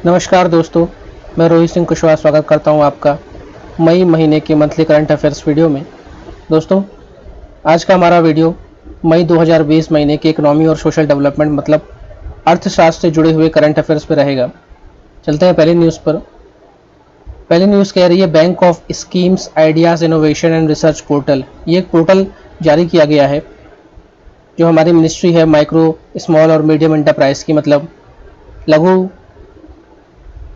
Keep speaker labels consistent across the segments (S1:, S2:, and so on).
S1: नमस्कार दोस्तों, मैं रोहित सिंह कुशवाहा स्वागत करता हूं आपका मई महीने के मंथली करंट अफेयर्स वीडियो में। दोस्तों, आज का हमारा वीडियो मई 2020 महीने के इकोनॉमी और सोशल डेवलपमेंट मतलब अर्थशास्त्र से जुड़े हुए करंट अफेयर्स पर रहेगा। चलते हैं पहली न्यूज़ पर। पहली न्यूज़ कह रही है bank of schemes ideas innovation and research portal. ये एक पोर्टल जारी किया गया है जो हमारी मिनिस्ट्री है माइक्रो स्मॉल और मीडियम एंटरप्राइज की, मतलब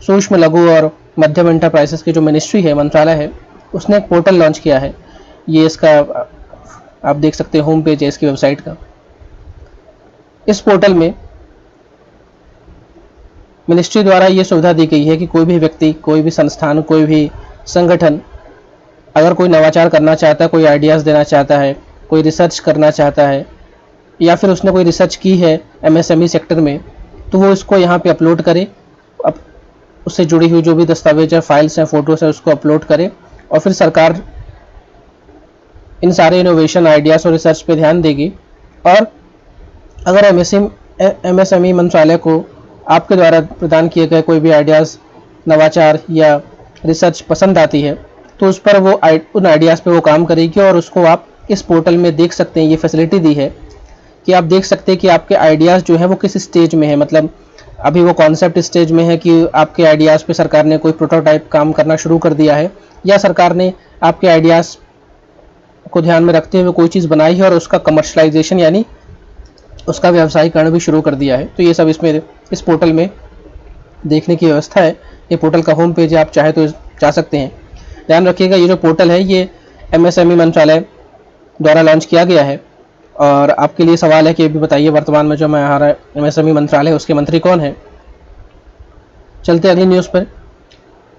S1: सूक्ष्म लघु और मध्यम एंटरप्राइजेस की जो मिनिस्ट्री है, मंत्रालय है, उसने एक पोर्टल लॉन्च किया है। ये इसका आप देख सकते हैं होम पेज है इसकी वेबसाइट का। इस पोर्टल में मिनिस्ट्री द्वारा ये सुविधा दी गई है कि कोई भी व्यक्ति, कोई भी संस्थान, कोई भी संगठन अगर कोई नवाचार करना चाहता है, कोई आइडियाज़ देना चाहता है, कोई रिसर्च करना चाहता है या फिर उसने कोई रिसर्च की है एमएसएमई सेक्टर में, तो वो इसको यहाँ पे अपलोड करे। अब उससे जुड़ी हुई जो भी दस्तावेज है, फाइल्स हैं, फोटोज है, उसको अपलोड करे और फिर सरकार इन सारे इनोवेशन आइडियाज़ और रिसर्च पे ध्यान देगी। और अगर एमएसएमई मंत्रालय को आपके द्वारा प्रदान किए गए कोई भी आइडियाज़, नवाचार या रिसर्च पसंद आती है तो उस पर वो उन आइडियाज़ पे वो काम करेगी और उसको आप इस पोर्टल में देख सकते हैं। ये फैसिलिटी दी है कि आप देख सकते हैं कि आपके आइडियाज़ जो है वो किस स्टेज में है। मतलब अभी वो कॉन्सेप्ट स्टेज में है कि आपके आइडियाज़ पे सरकार ने कोई प्रोटोटाइप काम करना शुरू कर दिया है, या सरकार ने आपके आइडियाज़ को ध्यान में रखते हुए कोई चीज़ बनाई है और उसका कमर्शलाइजेशन यानी उसका व्यवसायीकरण भी शुरू कर दिया है। तो ये सब इसमें इस पोर्टल में देखने की व्यवस्था है। ये पोर्टल का होम पेज है, आप चाहे तो जा सकते हैं। ध्यान रखिएगा, ये जो पोर्टल है ये एमएसएमई मंत्रालय द्वारा लॉन्च किया गया है। और आपके लिए सवाल है कि अभी बताइए, वर्तमान में जो हमारा एमएसएमई मंत्रालय है उसके मंत्री कौन है। चलते अगली न्यूज़ पर।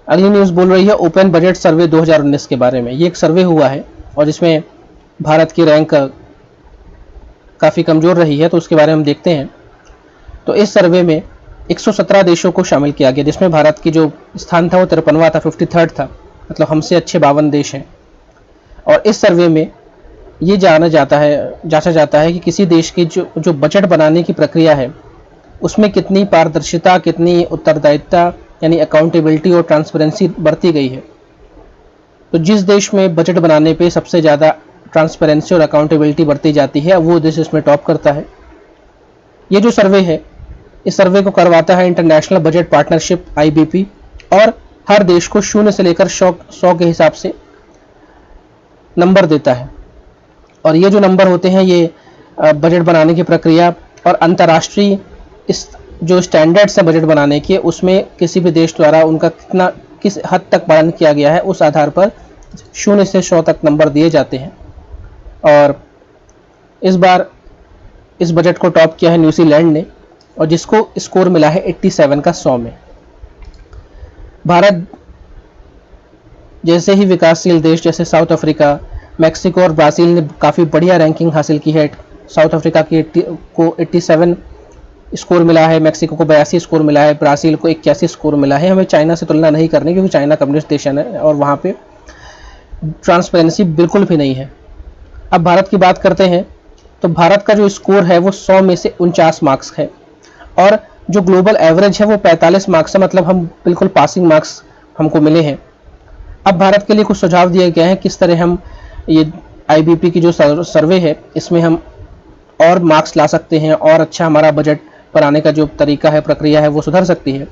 S1: अगली न्यूज़ बोल रही है ओपन बजट सर्वे 2019 के बारे में। ये एक सर्वे हुआ है और जिसमें भारत की रैंक काफ़ी कमज़ोर रही है, तो उसके बारे में हम देखते हैं। तो इस सर्वे में 117 देशों को शामिल किया गया, जिसमें भारत की जो स्थान था वो 53वां था, 53rd था, मतलब हमसे अच्छे 52 देश हैं। और इस सर्वे में ये जांचा जाता है कि किसी देश की जो बजट बनाने की प्रक्रिया है उसमें कितनी पारदर्शिता, कितनी उत्तरदायित्वता यानी अकाउंटेबिलिटी और ट्रांसपेरेंसी बरती गई है। तो जिस देश में बजट बनाने पे सबसे ज़्यादा ट्रांसपेरेंसी और अकाउंटेबिलिटी बरती जाती है, वो देश इसमें टॉप करता है। ये जो सर्वे है, इस सर्वे को करवाता है इंटरनेशनल बजट पार्टनरशिप IBP, और हर देश को 0 से लेकर 100 के हिसाब से नंबर देता है। और ये जो नंबर होते हैं ये बजट बनाने की प्रक्रिया और अंतर्राष्ट्रीय इस जो स्टैंडर्ड्स हैं बजट बनाने के, उसमें किसी भी देश द्वारा उनका किस हद तक पालन किया गया है, उस आधार पर 0 से 100 तक नंबर दिए जाते हैं। और इस बार इस बजट को टॉप किया है न्यूजीलैंड ने, और जिसको स्कोर मिला है 87 का 100 में। भारत जैसे ही विकासशील देश जैसे साउथ अफ्रीका, मैक्सिको और ब्राज़ील ने काफ़ी बढ़िया रैंकिंग हासिल की है। साउथ अफ्रीका को 87 स्कोर मिला है, मैक्सिको को 82 स्कोर मिला है, ब्राज़ील को 81 स्कोर मिला है। हमें चाइना से तुलना नहीं करनी क्योंकि चाइना कम्युनिस्ट देश है और वहाँ पे ट्रांसपेरेंसी बिल्कुल भी नहीं है। अब भारत की बात करते हैं तो भारत का जो स्कोर है वो 100 में से 49 मार्क्स है, और जो ग्लोबल एवरेज है वो 45 मार्क्स है, मतलब हम बिल्कुल पासिंग मार्क्स हमको मिले हैं। अब भारत के लिए कुछ सुझाव दिए गए हैं किस तरह हम ये IBP की जो सर्वे है इसमें हम और मार्क्स ला सकते हैं और अच्छा हमारा बजट बनाने का जो तरीका है, प्रक्रिया है, वो सुधर सकती है।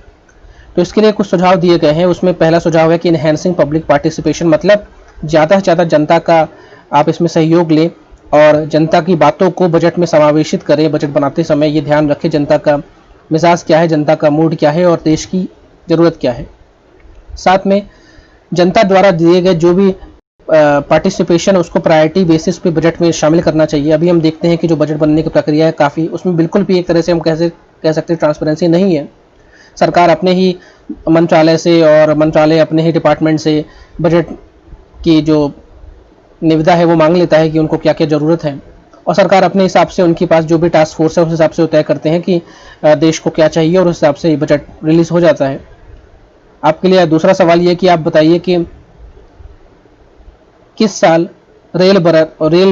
S1: तो इसके लिए कुछ सुझाव दिए गए हैं। उसमें पहला सुझाव है कि इनहेंसिंग पब्लिक पार्टिसिपेशन, मतलब ज़्यादा से ज़्यादा जनता का आप इसमें सहयोग लें और जनता की बातों को बजट में समावेशित करें। बजट बनाते समय ये ध्यान रखें जनता का मिजाज क्या है, जनता का मूड क्या है और देश की ज़रूरत क्या है। साथ में जनता द्वारा दिए गए जो भी पार्टिसिपेशन उसको प्रायोरिटी बेसिस पे बजट में शामिल करना चाहिए। अभी हम देखते हैं कि जो बजट बनने की प्रक्रिया है काफ़ी, उसमें बिल्कुल भी एक तरह से हम कह सकते हैं ट्रांसपेरेंसी नहीं है। सरकार अपने ही मंत्रालय से और मंत्रालय अपने ही डिपार्टमेंट से बजट की जो निविदा है वो मांग लेता है कि उनको क्या क्या ज़रूरत है, और सरकार अपने हिसाब से, उनके पास जो भी टास्क फोर्स है उस हिसाब से वो तय करते हैं कि देश को क्या चाहिए और उस हिसाब से बजट रिलीज़ हो जाता है। आपके लिए दूसरा सवाल ये कि आप बताइए कि किस साल रेल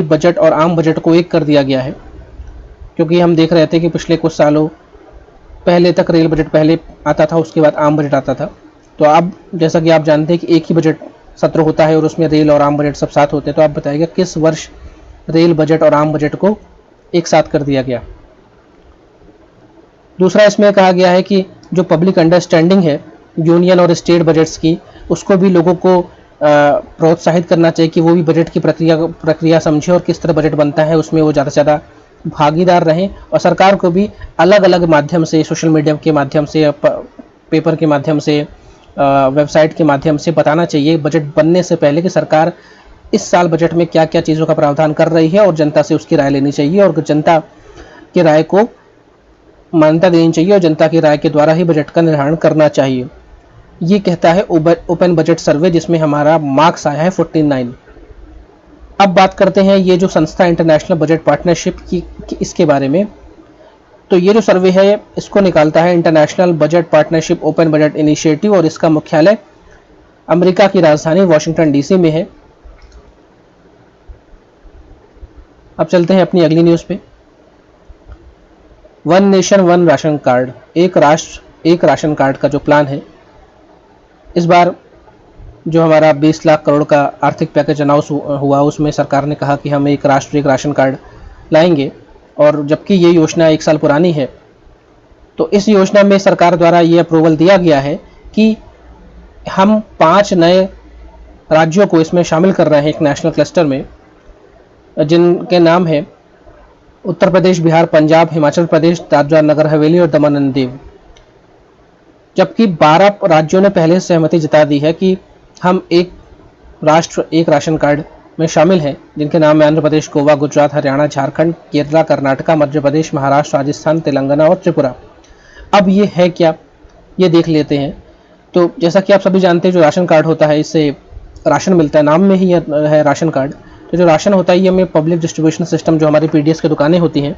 S1: बजट और आम बजट को एक कर दिया गया है, क्योंकि हम देख रहे थे कि पिछले कुछ सालों पहले तक रेल बजट पहले आता था, उसके बाद आम बजट आता था। तो अब जैसा कि आप जानते हैं कि एक ही बजट सत्र होता है और उसमें रेल और आम बजट सब साथ होते हैं। तो आप बताइएगा किस वर्ष रेल बजट और आम बजट को एक साथ कर दिया गया। दूसरा इसमें कहा गया है कि जो पब्लिक अंडरस्टैंडिंग है यूनियन और स्टेट बजट्स की, उसको भी लोगों को प्रोत्साहित करना चाहिए कि वो भी बजट की प्रक्रिया समझे और किस तरह बजट बनता है उसमें वो ज़्यादा से ज़्यादा भागीदार रहें। और सरकार को भी अलग अलग माध्यम से, सोशल मीडिया के माध्यम से, पेपर के माध्यम से, वेबसाइट के माध्यम से बताना चाहिए बजट बनने से पहले कि सरकार इस साल बजट में क्या क्या चीज़ों का प्रावधान कर रही है, और जनता से उसकी राय लेनी चाहिए और जनता की राय को मान्यता देनी चाहिए और जनता की राय के द्वारा ही बजट का निर्धारण करना चाहिए। ये कहता है ओपन बजट सर्वे, जिसमें हमारा मार्क्स आया है 49। अब बात करते हैं ये जो संस्था इंटरनेशनल बजट पार्टनरशिप की इसके बारे में। तो ये जो सर्वे है इसको निकालता है international budget partnership open budget initiative, और इसका मुख्यालय अमेरिका की राजधानी वाशिंगटन डीसी में है। अब चलते हैं अपनी अगली न्यूज़ पे। One nation one ration card, एक राष्ट्र एक राशन कार्ड का जो प्लान है, इस बार जो हमारा 20 लाख करोड़ का आर्थिक पैकेज अनाउंस हुआ उसमें सरकार ने कहा कि हम एक राष्ट्र एक राशन कार्ड लाएंगे। और जबकि ये योजना 1 साल पुरानी है, तो इस योजना में सरकार द्वारा ये अप्रूवल दिया गया है कि हम 5 नए राज्यों को इसमें शामिल कर रहे हैं एक नेशनल क्लस्टर में, जिनके नाम है उत्तर प्रदेश, बिहार, पंजाब, हिमाचल प्रदेश, दादरा नगर हवेली और दमन एंड दीव। जबकि 12 राज्यों ने पहले सहमति जता दी है कि हम एक राष्ट्र एक राशन कार्ड में शामिल हैं, जिनके नाम है आंध्र प्रदेश, गोवा, गुजरात, हरियाणा, झारखंड, केरला, कर्नाटका, मध्य प्रदेश, महाराष्ट्र, राजस्थान, तेलंगाना और त्रिपुरा। अब ये है क्या, ये देख लेते हैं। तो जैसा कि आप सभी जानते हैं, जो राशन कार्ड होता है इससे राशन मिलता है, नाम में ही है राशन कार्ड। तो जो राशन होता है ये हमें पब्लिक डिस्ट्रीब्यूशन सिस्टम, जो हमारी पीडीएस की दुकानें होती हैं,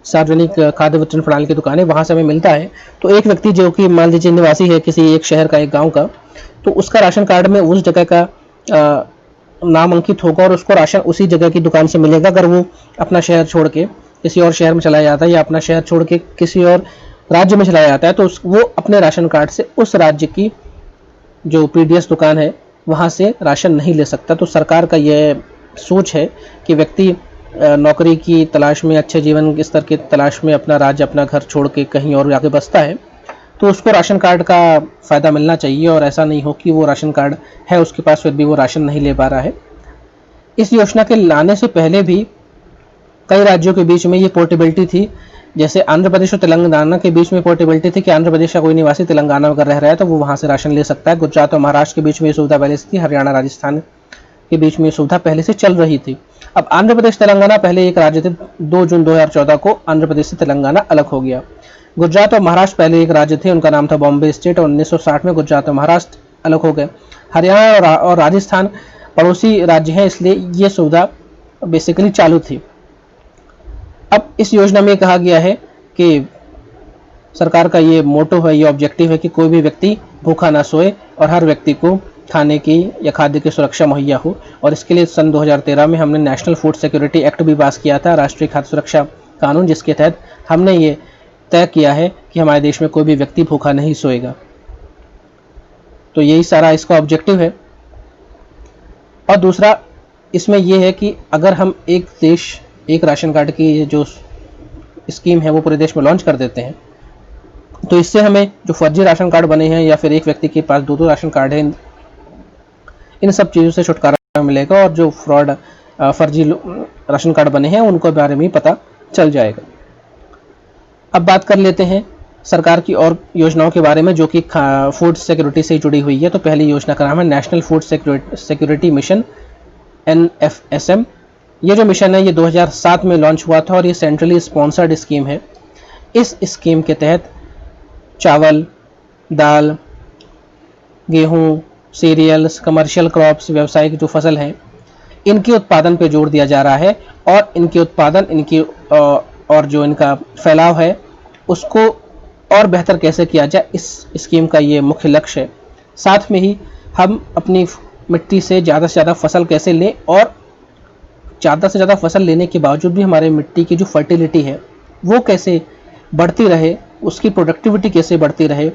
S1: सार्वजनिक खाद्य वितरण प्रणाली की दुकानें, वहाँ से हमें मिलता है। तो एक व्यक्ति जो कि मान लीजिए निवासी है किसी एक शहर का, एक गांव का, तो उसका राशन कार्ड में उस जगह का नाम अंकित होगा और उसको राशन उसी जगह की दुकान से मिलेगा। अगर वो अपना शहर छोड़ के किसी और शहर में चला जाता है या अपना शहर छोड़ के किसी और राज्य में चला जाता है, तो वो अपने राशन कार्ड से उस राज्य की जो पीडीएस दुकान है वहाँ से राशन नहीं ले सकता। तो सरकार का यह सोच है कि व्यक्ति नौकरी की तलाश में, अच्छे जीवन स्तर की तलाश में अपना राज्य, अपना घर छोड़ के कहीं और आगे बसता है, तो उसको राशन कार्ड का फ़ायदा मिलना चाहिए। और ऐसा नहीं हो कि वो राशन कार्ड है उसके पास फिर भी वो राशन नहीं ले पा रहा है। इस योजना के लाने से पहले भी कई राज्यों के बीच में ये पोर्टेबिलिटी थी। जैसे आंध्र प्रदेश और तेलंगाना के बीच में पोर्टेबिलिटी थी कि आंध्र प्रदेश का कोई निवासी तेलंगाना में अगर रह रहा है तो वो वहाँ से राशन ले सकता है। गुजरात और महाराष्ट्र के बीच में ये सुविधा पहले से थी। हरियाणा, राजस्थान के बीच में ये सुविधा पहले से चल रही थी। अब आंध्र प्रदेश तेलंगाना पहले एक राज्य थे। 2 जून 2014 को आंध्र प्रदेश से तेलंगाना अलग हो गया। गुजरात और महाराष्ट्र पहले एक राज्य थे, उनका नाम था बॉम्बे स्टेट, और 1960 में गुजरात और महाराष्ट्र अलग हो गए। हरियाणा और राजस्थान पड़ोसी राज्य हैं, इसलिए ये सुविधा बेसिकली चालू थी। अब इस योजना में कहा गया है कि सरकार का ये मोटो है, ये ऑब्जेक्टिव है कि कोई भी व्यक्ति भूखा ना सोए और हर व्यक्ति को खाने की या खाद्य की सुरक्षा मुहैया हो। और इसके लिए सन 2013 में हमने नेशनल फूड सिक्योरिटी एक्ट भी पास किया था, राष्ट्रीय खाद्य सुरक्षा कानून, जिसके तहत हमने ये तय किया है कि हमारे देश में कोई भी व्यक्ति भूखा नहीं सोएगा। तो यही सारा इसका ऑब्जेक्टिव है। और दूसरा इसमें यह है कि अगर हम एक देश एक राशन कार्ड की जो स्कीम है वो पूरे देश में लॉन्च कर देते हैं, तो इससे हमें जो फर्जी राशन कार्ड बने हैं या फिर एक व्यक्ति के पास 2 राशन कार्ड है, इन सब चीज़ों से छुटकारा मिलेगा। और जो फ्रॉड फर्जी राशन कार्ड बने हैं उनको बारे में पता चल जाएगा। अब बात कर लेते हैं सरकार की और योजनाओं के बारे में जो कि फूड सिक्योरिटी से जुड़ी हुई है। तो पहली योजना का नाम है national food security mission, NFSM। ये जो मिशन है ये 2007 में लॉन्च हुआ था और ये सेंट्रली स्पॉन्सर्ड स्कीम है। इस स्कीम के तहत चावल, दाल, गेहूं, सीरियल्स, कमर्शियल क्रॉप्स, व्यावसायिक जो फसल हैं, इनके उत्पादन पे जोर दिया जा रहा है। और इनके उत्पादन, और जो इनका फैलाव है उसको और बेहतर कैसे किया जाए, इस स्कीम का ये मुख्य लक्ष्य है। साथ में ही हम अपनी मिट्टी से ज़्यादा फसल कैसे लें, और ज़्यादा से ज़्यादा फसल लेने के बावजूद भी हमारे मिट्टी की जो फर्टिलिटी है वो कैसे बढ़ती रहे, उसकी प्रोडक्टिविटी कैसे बढ़ती रहे,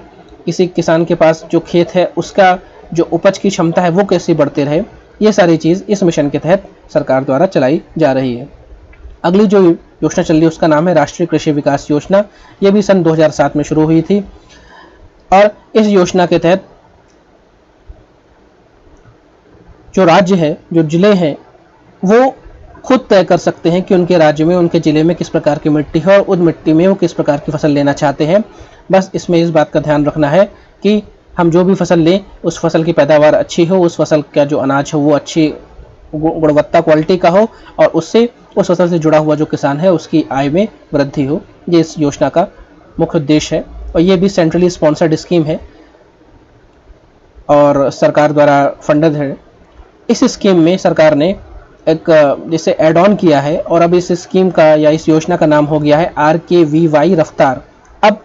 S1: किसी किसान के पास जो खेत है उसका जो उपज की क्षमता है वो कैसे बढ़ती रहे, ये सारी चीज़ इस मिशन के तहत सरकार द्वारा चलाई जा रही है। अगली जो योजना चल रही है उसका नाम है राष्ट्रीय कृषि विकास योजना। ये भी सन 2007 में शुरू हुई थी और इस योजना के तहत जो राज्य है, जो जिले हैं, वो खुद तय कर सकते हैं कि उनके राज्य में, उनके ज़िले में किस प्रकार की मिट्टी है और उस मिट्टी में वो किस प्रकार की फसल लेना चाहते हैं। बस इसमें इस बात का ध्यान रखना है कि हम जो भी फसल लें उस फसल की पैदावार अच्छी हो, उस फसल का जो अनाज हो वो अच्छी गुणवत्ता क्वालिटी का हो और उससे उस फसल से जुड़ा हुआ जो किसान है उसकी आय में वृद्धि हो। ये इस योजना का मुख्य उद्देश्य है और ये भी सेंट्रली स्पॉन्सर्ड स्कीम है और सरकार द्वारा फंडेड है। इस स्कीम में सरकार ने एक जैसे एड ऑन किया है और अब इस स्कीम का या इस योजना का नाम हो गया है RKVY रफ्तार। अब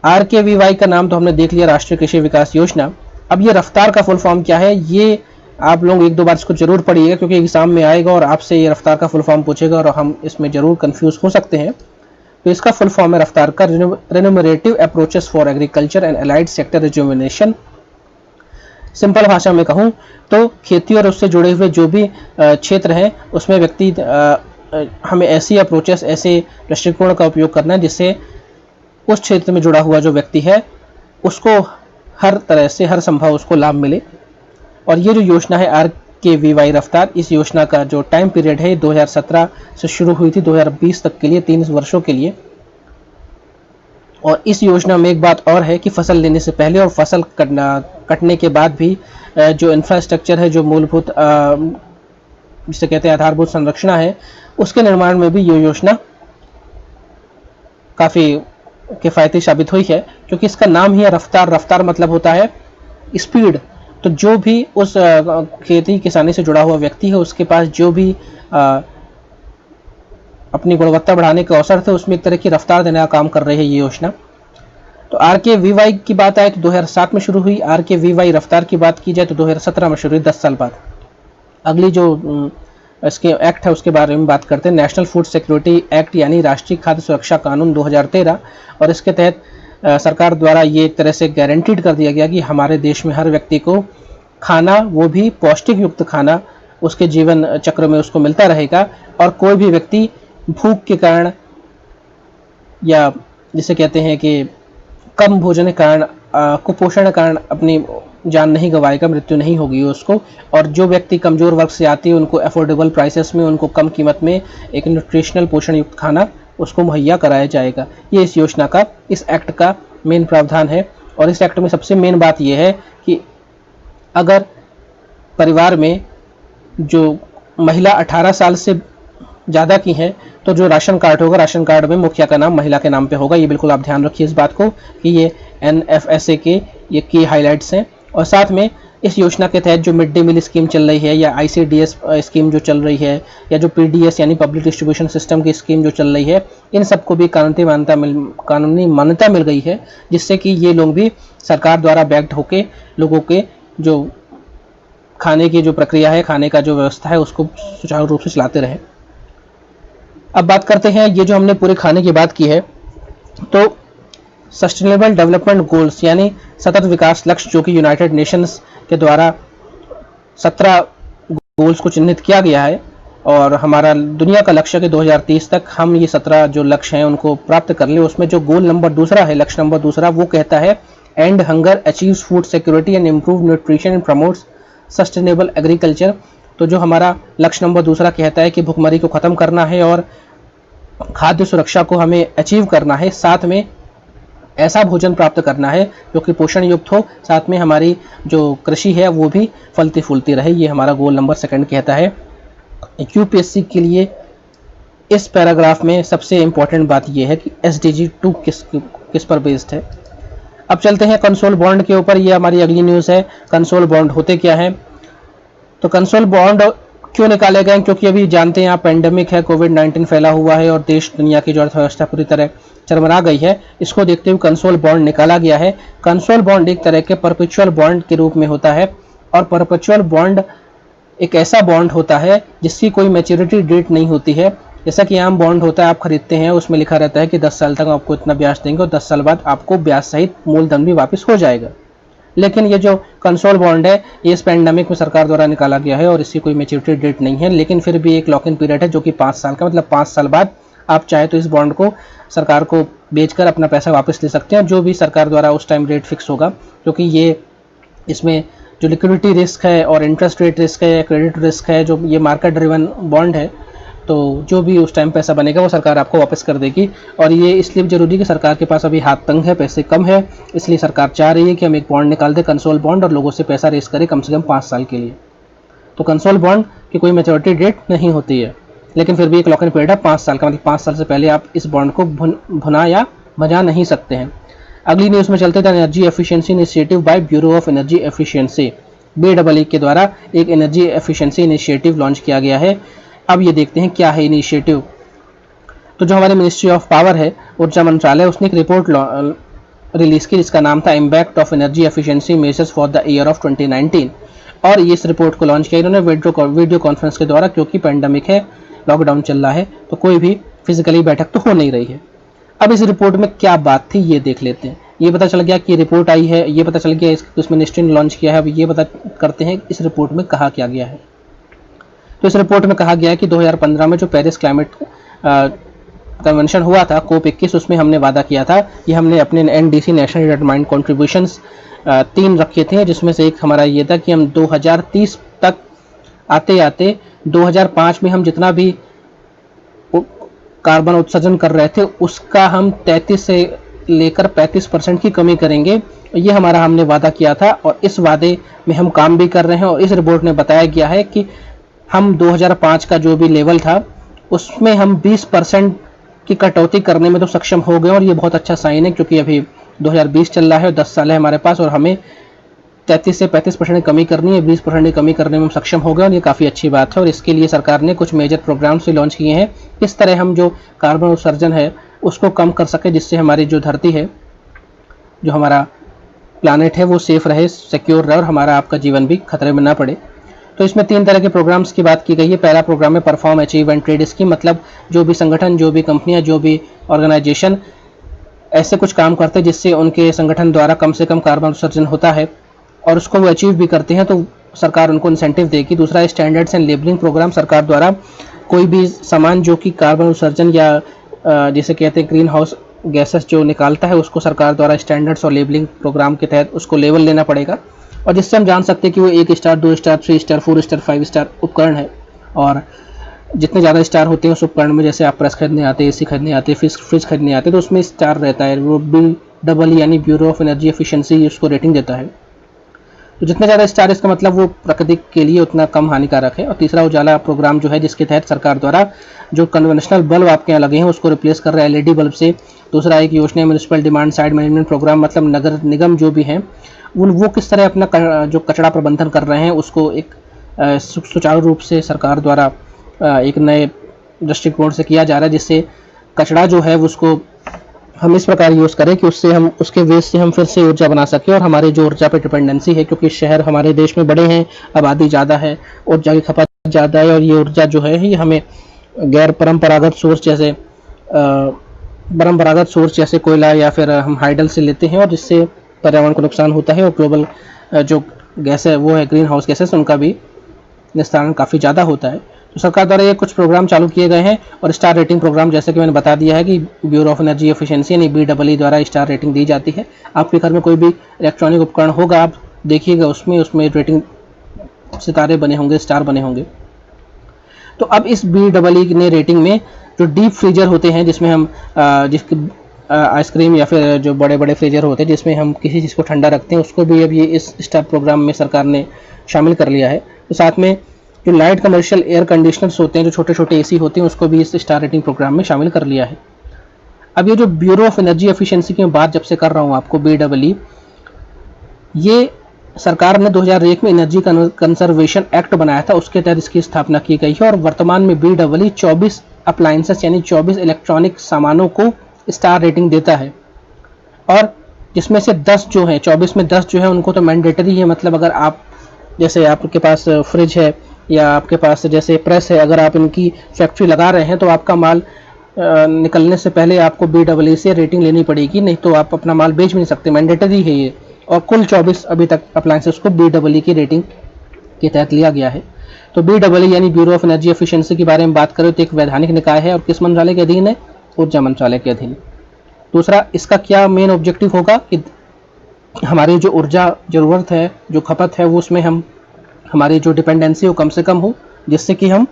S1: RKVY का नाम तो हमने देख लिया, राष्ट्रीय कृषि विकास योजना। अब ये रफ्तार का फुल फॉर्म क्या है, ये आप लोग एक दो बार इसको जरूर पढ़िएगा क्योंकि एग्जाम में आएगा और आपसे ये रफ्तार का फुल फॉर्म पूछेगा और हम इसमें जरूर कंफ्यूज हो सकते हैं। तो इसका फुल फॉर्म है रफ्तार का remunerative approaches for agriculture and allied sector rejuvenation. Simple भाषा में कहूँ तो खेती और उससे जुड़े हुए जो भी क्षेत्र हैं उसमें व्यक्ति हमें ऐसी अप्रोचेस, ऐसे दृष्टिकोण का उपयोग करना है जिससे उस क्षेत्र में जुड़ा हुआ जो व्यक्ति है उसको हर तरह से, हर संभव उसको लाभ मिले। और ये जो योजना है RKVY रफ्तार, इस योजना का जो टाइम पीरियड है 2017 से शुरू हुई थी 2020 तक के लिए, 3 वर्षों के लिए। और इस योजना में एक बात और है कि फसल लेने से पहले और फसल कटने के बाद भी जो इंफ्रास्ट्रक्चर है, जो मूलभूत जिसे कहते हैं आधारभूत संरचना है, उसके निर्माण में भी ये योजना काफ़ी किफ़ायती साबित हुई है क्योंकि इसका नाम ही है रफ्तार। रफ्तार मतलब होता है स्पीड। तो जो भी उस खेती किसानी से जुड़ा हुआ व्यक्ति है उसके पास जो भी अपनी गुणवत्ता बढ़ाने के अवसर थे उसमें एक तरह की रफ्तार देने का काम कर रही है ये योजना। तो RKVY की बात आए तो 2007 में शुरू हुई, RKVY रफ्तार की बात की जाए तो 2017 में शुरू हुई, 10 साल बाद। अगली जो इसके एक्ट है उसके बारे में बात करते हैं, नेशनल फूड सिक्योरिटी एक्ट यानी राष्ट्रीय खाद्य सुरक्षा कानून 2013। और इसके तहत सरकार द्वारा ये एक तरह से गारंटीड कर दिया गया कि हमारे देश में हर व्यक्ति को खाना, वो भी पौष्टिक युक्त खाना, उसके जीवन चक्र में उसको मिलता रहेगा और कोई भी व्यक्ति भूख के कारण या जिसे कहते हैं कि कम भोजन के कारण, कुपोषण के कारण अपनी जान नहीं गंवाएगा, मृत्यु नहीं होगी उसको। और जो व्यक्ति कमज़ोर वर्ग से आते हैं उनको अफोर्डेबल प्राइसेस में, उनको कम कीमत में एक न्यूट्रिशनल पोषण युक्त खाना उसको मुहैया कराया जाएगा। ये इस योजना का, इस एक्ट का मेन प्रावधान है। और इस एक्ट में सबसे मेन बात यह है कि अगर परिवार में जो महिला 18 साल से ज़्यादा की हैं तो जो राशन कार्ड होगा, राशन कार्ड में मुखिया का नाम महिला के नाम पे होगा। ये बिल्कुल आप ध्यान रखिए इस बात को कि ये NFSA के ये की हाइलाइट्स हैं। और साथ में इस योजना के तहत जो मिड डे मील स्कीम चल रही है या ICDS स्कीम जो चल रही है या जो PDS यानी पब्लिक डिस्ट्रीब्यूशन सिस्टम की स्कीम जो चल रही है, इन सबको भी कानूनी मान्यता मिल गई है जिससे कि ये लोग भी सरकार द्वारा बैक्ड होके लोगों के जो खाने की जो प्रक्रिया है, खाने का जो व्यवस्था है उसको सुचारू रूप से चलाते रहे। अब बात करते हैं, ये जो हमने पूरे खाने की बात की है तो सस्टेनेबल डेवलपमेंट गोल्स यानी सतत विकास लक्ष्य जो कि यूनाइटेड नेशंस के द्वारा 17 गोल्स को चिन्हित किया गया है और हमारा दुनिया का लक्ष्य है कि 2030 तक हम ये 17 जो लक्ष्य हैं उनको प्राप्त कर लें। उसमें जो गोल नंबर दूसरा है, लक्ष्य नंबर दूसरा, वो कहता है and hunger, achieves food security and improve nutrition and promotes sustainable agriculture. तो जो हमारा लक्ष्य नंबर दूसरा कहता है कि भुखमरी को ख़त्म करना है और खाद्य सुरक्षा को हमें अचीव करना है, साथ में ऐसा भोजन प्राप्त करना है जो कि पोषण युक्त हो, साथ में हमारी जो कृषि है वो भी फलती फूलती रहे। ये हमारा गोल नंबर सेकंड कहता है। UPSC के लिए इस पैराग्राफ में सबसे इम्पोर्टेंट बात यह है कि SDG 2 किस पर बेस्ड है। अब चलते हैं कंसोल बॉन्ड के ऊपर। ये हमारी अगली न्यूज़ है। कंसोल बॉन्ड होते क्या हैं? तो कंसोल बॉन्ड क्यों निकाले गए? क्योंकि अभी जानते हैं आप पेंडेमिक है, कोविड-19 फैला हुआ है और देश दुनिया की जो अर्थव्यवस्था पूरी तरह चरमरा गई है। इसको देखते हुए कंसोल बॉन्ड निकाला गया है। कंसोल बॉन्ड एक तरह के परपेचुअल बॉन्ड के रूप में होता है और परपेचुअल बॉन्ड एक ऐसा बॉन्ड होता है जिसकी कोई मैच्योरिटी डेट नहीं होती है जैसा कि आम बॉन्ड होता है, आप खरीदते हैं, उसमें लिखा रहता है कि 10 साल तक आपको इतना ब्याज देंगे और 10 साल बाद आपको ब्याज सहित मूलधन भी वापस हो जाएगा। लेकिन ये जो कंसोल बॉन्ड है, ये इस पैंडेमिक में सरकार द्वारा निकाला गया है और इसकी कोई मैच्योरिटी डेट नहीं है, लेकिन फिर भी एक लॉक इन पीरियड है जो कि 5 साल का, मतलब 5 साल बाद आप चाहे तो इस बॉन्ड को सरकार को बेचकर अपना पैसा वापस ले सकते हैं, जो भी सरकार द्वारा उस टाइम रेट फिक्स होगा, क्योंकि ये इसमें जो लिक्विडिटी रिस्क है और इंटरेस्ट रेट रिस्क है, क्रेडिट रिस्क है, जो ये मार्केट ड्रिवन बॉन्ड है, तो जो भी उस टाइम पैसा बनेगा वो सरकार आपको वापस कर देगी। और ये इसलिए जरूरी कि सरकार के पास अभी हाथ तंग है, पैसे कम है, इसलिए सरकार चाह रही है कि हम एक बॉन्ड निकाल दें, कंसोल बॉन्ड, और लोगों से पैसा रेस करें कम से कम 5 साल के लिए। तो कंसोल बॉन्ड की कोई मैच्योरिटी डेट नहीं होती है, लेकिन फिर भी एक लॉक इन पीरियड है 5 साल का, मतलब 5 साल से पहले आप इस बॉन्ड को भुना या भजा नहीं सकते हैं। अगली न्यूज़ में चलते थे। Energy efficiency initiative by bureau of energy efficiency, BEE के द्वारा एक एनर्जी एफिशिएंसी इनिशिएटिव लॉन्च किया गया है। अब ये देखते हैं क्या है इनिशिएटिव। तो जो हमारे मिनिस्ट्री ऑफ पावर है, ऊर्जा मंत्रालय, उसने एक रिपोर्ट रिलीज की जिसका नाम था impact of energy efficiency measures for the year of 2019, और ये इस रिपोर्ट को लॉन्च किया इन्होंने वीडियो कॉन्फ्रेंस के द्वारा, क्योंकि पैंडेमिक है, लॉकडाउन चल रहा है, तो कोई भी फिजिकली बैठक तो हो नहीं रही है। अब इस रिपोर्ट में क्या बात थी ये देख लेते हैं। ये पता चल गया कि रिपोर्ट आई है, ये पता चल गया इस मिनिस्ट्री ने लॉन्च किया है। अब ये पता करते हैं इस रिपोर्ट में कहा क्या गया है। तो इस रिपोर्ट में कहा गया है कि 2015 में जो पेरिस क्लाइमेट कन्वेंशन हुआ था, COP21, उसमें हमने वादा किया था कि हमने अपने NDC नेशनल डिटरमाइंड कॉन्ट्रीब्यूशंस 3 रखे थे, जिसमें से एक हमारा ये था कि हम 2030 तक आते आते 2005 में हम जितना भी कार्बन उत्सर्जन कर रहे थे उसका हम 33 से लेकर 35% की कमी करेंगे। ये हमारा हमने वादा किया था और इस वादे में हम काम भी कर रहे हैं। और इस रिपोर्ट में बताया गया है कि हम 2005 का जो भी लेवल था उसमें हम 20% की कटौती करने में तो सक्षम हो गए, और ये बहुत अच्छा साइन है, क्योंकि अभी 2020 चल रहा है और 10 साल है हमारे पास, और हमें 33 से 35% की कमी करनी है, 20% की कमी करने में हम सक्षम हो गए, और ये काफ़ी अच्छी बात है। और इसके लिए सरकार ने कुछ मेजर प्रोग्राम्स भी लॉन्च किए हैं, किस तरह हम जो कार्बन उत्सर्जन है उसको कम कर सके, जिससे हमारी जो धरती है, जो हमारा प्लानेट है, वो सेफ रहे, सिक्योर रहे और हमारा आपका जीवन भी खतरे में ना पड़े। तो इसमें 3 तरह के प्रोग्राम्स की बात की गई है। पहला प्रोग्राम है perform, achieve and trade scheme, मतलब जो भी संगठन, जो भी कंपनियां, जो भी ऑर्गेनाइजेशन ऐसे कुछ काम करते हैं जिससे उनके संगठन द्वारा कम से कम कार्बन उत्सर्जन होता है और उसको वो अचीव भी करते हैं, तो सरकार उनको इंसेंटिव देगी। दूसरा है स्टैंडर्ड्स एंड लेबलिंग प्रोग्राम, सरकार द्वारा कोई भी सामान जो कि कार्बन उत्सर्जन या जिसे कहते हैं ग्रीन हाउस गैसेस जो निकालता है, उसको सरकार द्वारा स्टैंडर्ड्स और लेबलिंग प्रोग्राम के तहत उसको लेवल लेना पड़ेगा, और जिससे हम जान सकते हैं कि वो 1 star, 2 star, 3 star, 4 star, 5 star उपकरण है। और जितने ज़्यादा स्टार होते हैं उस उपकरण में, जैसे आप प्रेस खरीदने आते हैं, AC खरीदने आते हैं, फ्रिज खरीदने आते हैं, तो उसमें स्टार रहता है, वो BEE यानी ब्यूरो ऑफ एनर्जी एफिशिएंसी उसको रेटिंग देता है। तो जितने ज़्यादा स्टार, इसका मतलब वो प्रकृति के लिए उतना कम हानिकारक है। और तीसरा उजाला प्रोग्राम जो है, जिसके तहत सरकार द्वारा जो कन्वेंशनल बल्ब आपके यहाँ लगे हैं उसको रिप्लेस कर रहा है LED बल्ब से। दूसरा एक योजना municipal demand side management program, मतलब नगर निगम जो भी हैं वो किस तरह अपना जो कचरा प्रबंधन कर रहे हैं उसको एक सुचारू रूप से सरकार द्वारा एक नए दृष्टिकोण से किया जा रहा है, जिससे कचरा जो है उसको हम इस प्रकार यूज़ करें कि उससे हम उसके वेस्ट से हम फिर से ऊर्जा बना सकें। और हमारे जो ऊर्जा पे डिपेंडेंसी है, क्योंकि शहर हमारे देश में बड़े हैं, आबादी ज़्यादा है, ऊर्जा की खपत ज़्यादा है, और ये ऊर्जा जो है ये हमें गैर परंपरागत सोर्स जैसे कोयला या फिर हम हाइडल से लेते हैं, और जिससे पर्यावरण को नुकसान होता है। और ग्लोबल जो गैस है वो है ग्रीन हाउस गैसेस, उनका भी निस्तारण काफ़ी ज़्यादा होता है। तो सरकार द्वारा ये कुछ प्रोग्राम चालू किए गए हैं। और स्टार रेटिंग प्रोग्राम, जैसे कि मैंने बता दिया है कि ब्यूरो ऑफ एनर्जी एफिशिएंसी यानी BEE द्वारा स्टार रेटिंग दी जाती है। आपके घर में कोई भी इलेक्ट्रॉनिक उपकरण होगा, आप देखिएगा उसमें रेटिंग सितारे बने होंगे, स्टार बने होंगे। तो अब इस BEE ने रेटिंग में जो डीप फ्रीजर होते हैं, जिसमें हम आइसक्रीम या फिर जो बड़े बड़े फ्रीजर होते हैं जिसमें हम किसी चीज़ को ठंडा रखते हैं, उसको भी अब ये इस स्टार प्रोग्राम में सरकार ने शामिल कर लिया है। तो साथ में जो लाइट कमर्शियल एयर कंडीशनर्स होते हैं, जो छोटे छोटे AC होते हैं, उसको भी इस स्टार रेटिंग प्रोग्राम में शामिल कर लिया है। अब ये जो ब्यूरो ऑफ एनर्जी एफिशिएंसी की बात जब से कर रहा हूँ आपको, BEE, ये सरकार ने 2001 में एनर्जी कंजर्वेशन एक्ट बनाया था, उसके तहत इसकी स्थापना की गई है। और वर्तमान में BEE 24 अप्लायंसेस यानी 24 इलेक्ट्रॉनिक सामानों को स्टार रेटिंग देता है, और जिसमें से 10 जो है, 24 में 10 जो है उनको तो मैंडेटरी है, मतलब अगर आप जैसे आपके पास फ्रिज है या आपके पास जैसे प्रेस है, अगर आप इनकी फैक्ट्री लगा रहे हैं तो आपका माल निकलने से पहले आपको BEE से रेटिंग लेनी पड़ेगी, नहीं तो आप अपना माल बेच भी नहीं सकते, मैंडेटरी है ये। और कुल 24 अभी तक अप्लायंसेस को BEE की रेटिंग के तहत लिया गया है। तो BEE यानी ब्यूरो ऑफ एनर्जी एफिशिएंसी के बारे में बात करें तो एक वैधानिक निकाय है और किस मंत्रालय के अधीन है? ऊर्जा मंत्रालय के अधीन। दूसरा, इसका क्या मेन ऑब्जेक्टिव होगा कि हमारी जो ऊर्जा ज़रूरत है, जो खपत है, वो उसमें हमारी जो डिपेंडेंसी वो कम से कम हो, जिससे कि हम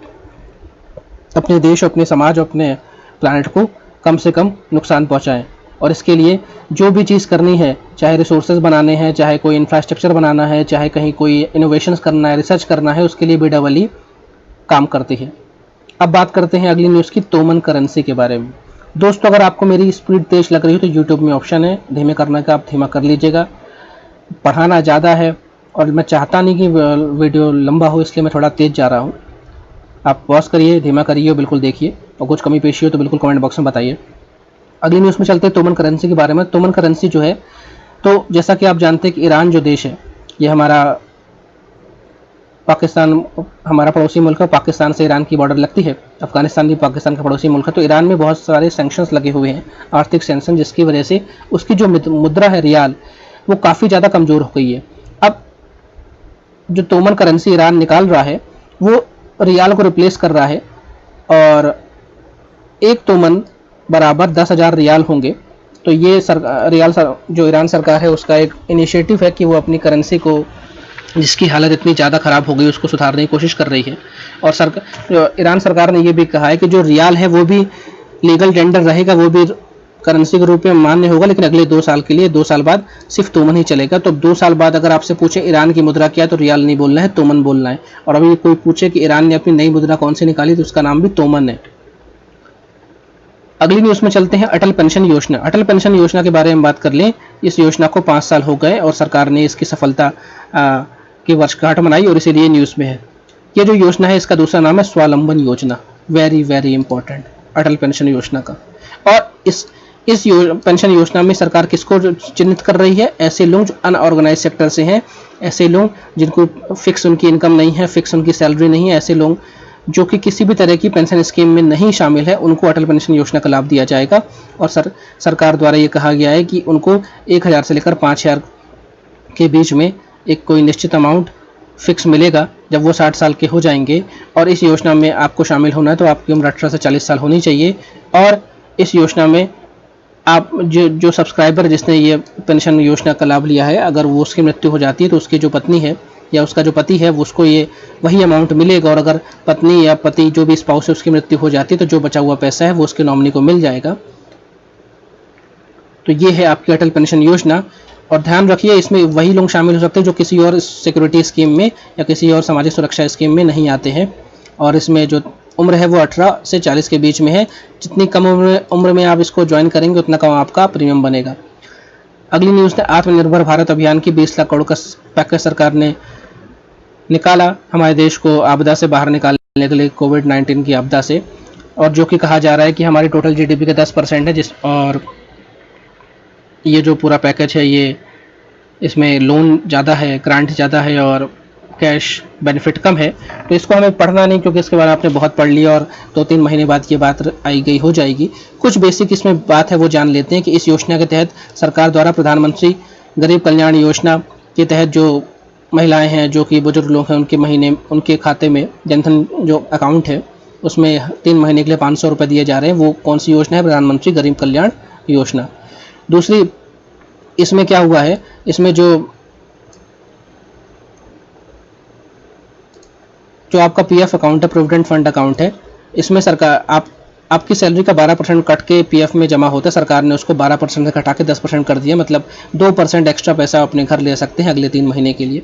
S1: अपने देश, अपने समाज, अपने प्लानट को कम से कम नुकसान पहुंचाएं। और इसके लिए जो भी चीज़ करनी है, चाहे रिसोर्सेज बनाने हैं, चाहे कोई इंफ्रास्ट्रक्चर बनाना है, चाहे कहीं कोई इनोवेशंस करना है, रिसर्च करना है, उसके लिए BEE काम करती है। अब बात करते हैं अगली न्यूज़ की, तोमन करेंसी के बारे में। दोस्तों, अगर आपको मेरी स्पीड तेज लग रही हो तो यूट्यूब में ऑप्शन है धीमे करने का, आप धीमा कर लीजिएगा। पढ़ाना ज़्यादा है और मैं चाहता नहीं कि वीडियो लंबा हो, इसलिए मैं थोड़ा तेज़ जा रहा हूँ। आप पॉज करिए, धीमा करिए और बिल्कुल देखिए, और कुछ कमी पेशी हो तो बिल्कुल कमेंट बॉक्स में बताइए। अगली न्यूज़ में चलते हैं तोमन करेंसी के बारे में। तोमन करेंसी जो है, तो जैसा कि आप जानते हैं कि ईरान जो देश है, ये हमारा पड़ोसी मुल्क है। पाकिस्तान से ईरान की बॉर्डर लगती है। अफगानिस्तान भी पाकिस्तान का पड़ोसी मुल्क है। तो ईरान में बहुत सारे सैंक्शंस लगे हुए हैं, आर्थिक सैंक्शन, जिसकी वजह से उसकी जो मुद्रा है रियाल, वो काफ़ी ज़्यादा कमज़ोर हो गई है। अब जो तोमन करेंसी ईरान निकाल रहा है वो रियाल को रिप्लेस कर रहा है, और एक तोमन बराबर 10,000 रियाल होंगे। तो ये जो ईरान सरकार है उसका एक इनिशिएटिव है कि वो अपनी करेंसी को, जिसकी हालत इतनी ज़्यादा ख़राब हो गई, उसको सुधारने की कोशिश कर रही है। और ईरान सरकार ने ये भी कहा है कि जो रियाल है वो भी लीगल टेंडर रहेगा, वो भी करेंसी के रूप में मान्य होगा, लेकिन अगले 2 साल के लिए, 2 साल बाद सिर्फ तोमन ही चलेगा। तो 2 साल बाद अगर आपसे पूछे ईरान की मुद्रा क्या है, तो रियाल नहीं बोलना है, तोमन बोलना है। और अभी कोई पूछे कि ईरान ने अपनी नई मुद्रा कौन सी निकाली, तो उसका नाम भी तोमन है। अगली न्यूज़ में चलते हैं, अटल पेंशन योजना। अटल पेंशन योजना के बारे में बात कर लें। इस योजना को 5 साल हो गए और सरकार ने इसकी सफलता की वर्षगांठ मनाई, और इसीलिए न्यूज़ में है। ये जो योजना है, इसका दूसरा नाम है स्वावलंबन योजना। वेरी वेरी इंपॉर्टेंट, अटल पेंशन योजना का। और इस पेंशन योजना में सरकार किसको चिन्हित कर रही है? ऐसे लोग जो अनऑर्गेनाइज सेक्टर से हैं, ऐसे लोग जिनको फिक्स उनकी इनकम नहीं है, फिक्स उनकी सैलरी नहीं है, ऐसे लोग जो कि किसी भी तरह की पेंशन स्कीम में नहीं शामिल है, उनको अटल पेंशन योजना का लाभ दिया जाएगा। और सरकार द्वारा ये कहा गया है कि उनको 1,000 से लेकर 5,000 के बीच में एक कोई निश्चित अमाउंट फिक्स मिलेगा जब वो 60 साल के हो जाएंगे। और इस योजना में आपको शामिल होना है तो आपकी उम्र 18 से 40 साल होनी चाहिए। और इस योजना में आप जो सब्सक्राइबर जिसने ये पेंशन योजना का लाभ लिया है, अगर वो उसकी मृत्यु हो जाती है तो उसकी जो पत्नी है या उसका जो पति है, वो उसको ये वही अमाउंट मिलेगा। और अगर पत्नी या पति जो भी स्पाउस है उसकी मृत्यु हो जाती है तो जो बचा हुआ पैसा है वो उसके नॉमिनी को मिल जाएगा। तो ये है आपकी अटल पेंशन योजना। और ध्यान रखिए, इसमें वही लोग शामिल हो सकते हैं जो किसी और सिक्योरिटी स्कीम में या किसी और सामाजिक सुरक्षा स्कीम में नहीं आते हैं। और इसमें जो उम्र है वो 18 से 40 के बीच में है। जितनी कम उम्र में आप इसको ज्वाइन करेंगे उतना कम आपका प्रीमियम बनेगा। अगली न्यूज़ है, आत्मनिर्भर भारत अभियान की 20 लाख करोड़ का पैकेज सरकार ने निकाला हमारे देश को आपदा से बाहर निकालने के लिए, कोविड-19 की आपदा से। और जो कि कहा जा रहा है कि हमारी टोटल GDP का 10% है, और ये जो पूरा पैकेज है, ये इसमें लोन ज़्यादा है, ग्रांट ज़्यादा है और कैश बेनिफिट कम है। तो इसको हमें पढ़ना नहीं, क्योंकि इसके बारे में आपने बहुत पढ़ लिया और 2-3 महीने बाद ये बात आई गई हो जाएगी। कुछ बेसिक इसमें बात है वो जान लेते हैं कि इस योजना के तहत सरकार द्वारा प्रधानमंत्री गरीब कल्याण योजना के तहत जो महिलाएं हैं, जो कि बुजुर्ग लोग हैं, उनके खाते में जनधन जो अकाउंट है उसमें 3 महीने के लिए 500 रुपये दिए जा रहे हैं। वो कौन सी योजना है? प्रधानमंत्री गरीब कल्याण योजना। दूसरी, इसमें क्या हुआ है, इसमें जो आपका PF अकाउंट है, प्रोविडेंट फंड अकाउंट है, इसमें सरकार आपकी सैलरी का 12% कट के PF में जमा होता है। सरकार ने उसको 12% से घटा के 10% कर दिया, मतलब 2% एक्स्ट्रा पैसा अपने घर ले सकते हैं अगले 3 महीने के लिए।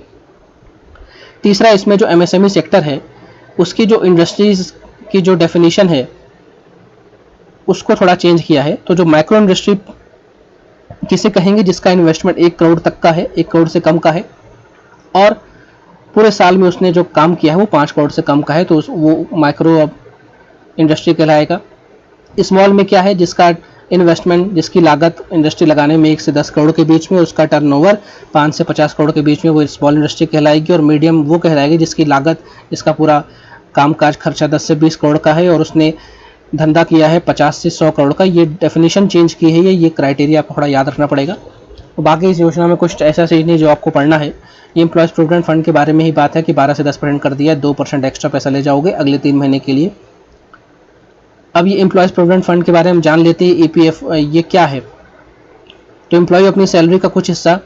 S1: तीसरा, इसमें जो MSME सेक्टर है उसकी जो इंडस्ट्रीज की जो डेफिनेशन है उसको थोड़ा चेंज किया है। तो जो माइक्रो इंडस्ट्री किसे कहेंगे? जिसका इन्वेस्टमेंट 1 करोड़ तक का है, 1 करोड़ से कम का है, और पूरे साल में उसने जो काम किया है वो 5 करोड़ से कम का है, तो वो माइक्रो इंडस्ट्री कहलाएगा। स्मॉल में क्या है? जिसका इन्वेस्टमेंट जिसकी लागत इंडस्ट्री लगाने में 1 से 10 करोड़ के बीच में, उसका टर्नओवर 5 से 50 करोड़ के बीच में, वो स्मॉल इंडस्ट्री कहलाएगी। और मीडियम वो कहलाएगी जिसकी लागत, इसका पूरा कामकाज खर्चा 10 से 20 करोड़ का है और उसने धंधा किया है 50 से 100 करोड़ का। ये डेफिनेशन चेंज की है, ये क्राइटेरिया आपको थोड़ा याद रखना पड़ेगा। तो बाकी इस योजना में कुछ ऐसा चीज़ नहीं जो आपको पढ़ना है। ये एम्प्लॉयज़ प्रोविडेंट फंड के बारे में ही बात है कि 12 से 10% कर दिया, 2% एक्स्ट्रा पैसा ले जाओगे अगले 3 महीने के लिए। अब ये एम्प्लॉयज़ प्रोविडेंट फंड के बारे में जान लेते हैं। ईपीएफ ये क्या है? तो एम्प्लॉय अपनी सैलरी का कुछ हिस्सा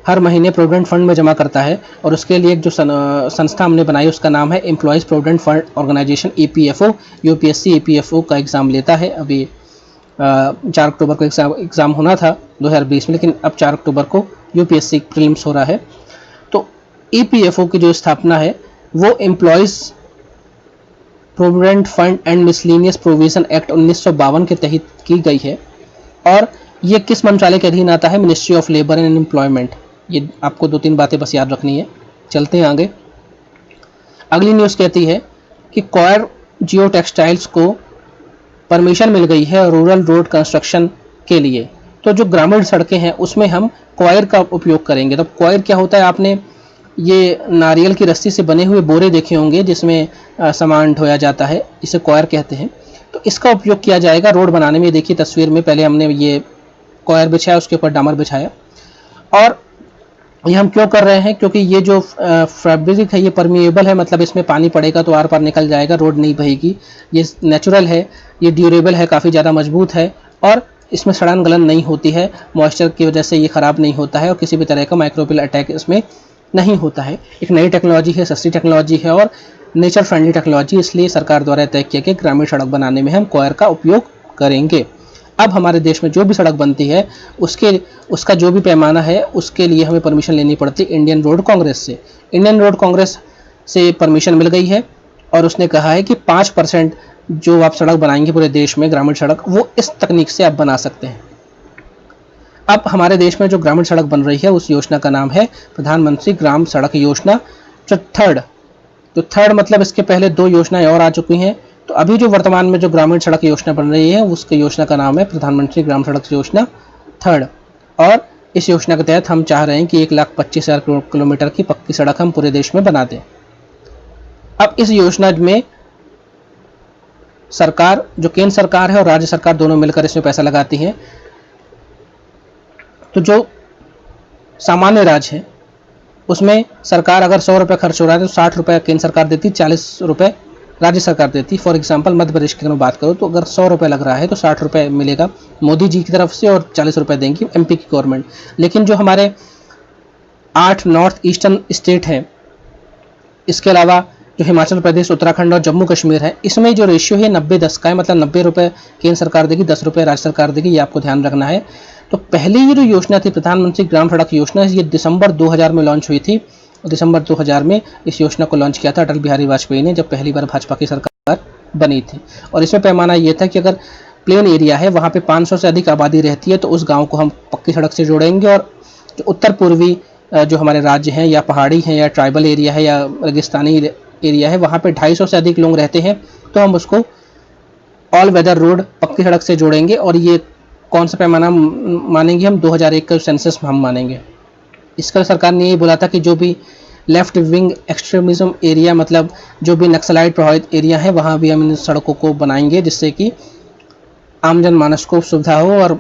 S1: हर महीने प्रोविडेंट फंड में जमा करता है और उसके लिए एक जो संस्था हमने बनाई उसका नाम है employees provident fund organisation, EPFO. UPSC EPFO का एग्ज़ाम लेता है। अभी 4 अक्टूबर को एग्ज़ाम होना था 2020 में, लेकिन अब 4 अक्टूबर को यूपीएससी प्रीलिम्स हो रहा है। तो ईपीएफओ की जो स्थापना है वो employees provident fund and miscellaneous provision act 1952 के तहत की गई है। और ये किस मंत्रालय के अधीन आता है? Ministry of labour and employment. ये आपको 2-3 बातें बस याद रखनी है। चलते हैं आगे। अगली न्यूज़ कहती है कि कॉयर जियो टेक्सटाइल्स को परमिशन मिल गई है रूरल रोड कंस्ट्रक्शन के लिए। तो जो ग्रामीण सड़कें हैं उसमें हम कॉयर का उपयोग करेंगे। तो कॉयर क्या होता है? आपने ये नारियल की रस्सी से बने हुए बोरे देखे होंगे जिसमें सामान ढोया जाता है, इसे कॉयर कहते हैं। तो इसका उपयोग किया जाएगा रोड बनाने में। देखिए तस्वीर में पहले हमने ये कॉयर बिछाया, उसके ऊपर डामर बिछाया। और ये हम क्यों कर रहे हैं? क्योंकि ये जो फैब्रिक है ये परमिएबल है, मतलब इसमें पानी पड़ेगा तो आर पार निकल जाएगा, रोड नहीं बहेगी। ये नेचुरल है, ये ड्यूरेबल है, काफ़ी ज़्यादा मजबूत है और इसमें सड़न गलन नहीं होती है, मॉइस्चर की वजह से ये ख़राब नहीं होता है और किसी भी तरह का माइक्रोबियल अटैक इसमें नहीं होता है। एक नई टेक्नोलॉजी है, सस्ती टेक्नोलॉजी है और नेचर फ्रेंडली टेक्नोलॉजी, इसलिए सरकार द्वारा तय किया कि ग्रामीण सड़क बनाने में हम कॉयर का उपयोग करेंगे। अब हमारे देश में जो भी सड़क बनती है उसका जो भी पैमाना है उसके लिए हमें परमिशन लेनी पड़ती है इंडियन रोड कांग्रेस से। इंडियन रोड कांग्रेस से परमिशन मिल गई है और उसने कहा है कि 5% जो आप सड़क बनाएंगे पूरे देश में ग्रामीण सड़क, वो इस तकनीक से आप बना सकते हैं। अब हमारे देश में जो ग्रामीण सड़क बन रही है उस योजना का नाम है प्रधानमंत्री ग्राम सड़क योजना। जो थर्ड मतलब इसके पहले 2 योजनाएं और आ चुकी हैं। तो अभी जो वर्तमान में जो ग्रामीण सड़क योजना बन रही है उसकी योजना का नाम है प्रधानमंत्री ग्राम सड़क योजना थर्ड। और इस योजना के तहत हम चाह रहे हैं कि 1,25,000 किलोमीटर की पक्की सड़क हम पूरे देश में बना दें। अब इस योजना में सरकार, जो केंद्र सरकार है और राज्य सरकार दोनों मिलकर इसमें पैसा लगाती हैं। तो जो सामान्य राज्य है उसमें सरकार अगर 100 रुपये खर्च हो रहा है तो 60 रुपये केंद्र सरकार देती, 40 रुपये राज्य सरकार देती। फॉर एग्जांपल मध्य प्रदेश की अगर मैं बात करूँ तो अगर 100 रुपये लग रहा है तो 60 रुपये मिलेगा मोदी जी की तरफ से और 40 रुपये देंगी एमपी की गवर्नमेंट। लेकिन जो हमारे 8 नॉर्थ ईस्टर्न स्टेट हैं, इसके अलावा जो हिमाचल प्रदेश, उत्तराखंड और जम्मू कश्मीर है, इसमें जो रेशियो है 90-10 का है, मतलब 90 रुपये केंद्र सरकार देगी, 10 रुपये राज्य सरकार देगी। ये आपको ध्यान रखना है। तो पहले ये जो योजना थी प्रधानमंत्री ग्राम सड़क योजना, ये दिसंबर 2000 में लॉन्च हुई थी। दिसंबर 2000 में इस योजना को लॉन्च किया था अटल बिहारी वाजपेयी ने, जब पहली बार भाजपा की सरकार बनी थी। और इसमें पैमाना ये था कि अगर प्लेन एरिया है वहाँ पे 500 से अधिक आबादी रहती है तो उस गाँव को हम पक्की सड़क से जोड़ेंगे। और जो उत्तर पूर्वी जो हमारे राज्य हैं या पहाड़ी हैं या ट्राइबल एरिया है या रेगिस्तानी एरिया है, वहाँ पे 250 से अधिक लोग रहते हैं तो हम उसको ऑल वेदर रोड पक्की सड़क से जोड़ेंगे। और ये कौन सा पैमाना मानेंगे हम? 2001 का सेंसस हम मानेंगे। इसका सरकार ने ये बोला था कि जो भी लेफ्ट विंग एक्सट्रीमिज्म एरिया, मतलब जो भी नक्सलाइट प्रभावित एरिया है, वहाँ भी हम इन सड़कों को बनाएंगे जिससे कि आम जन मानस को सुविधा हो और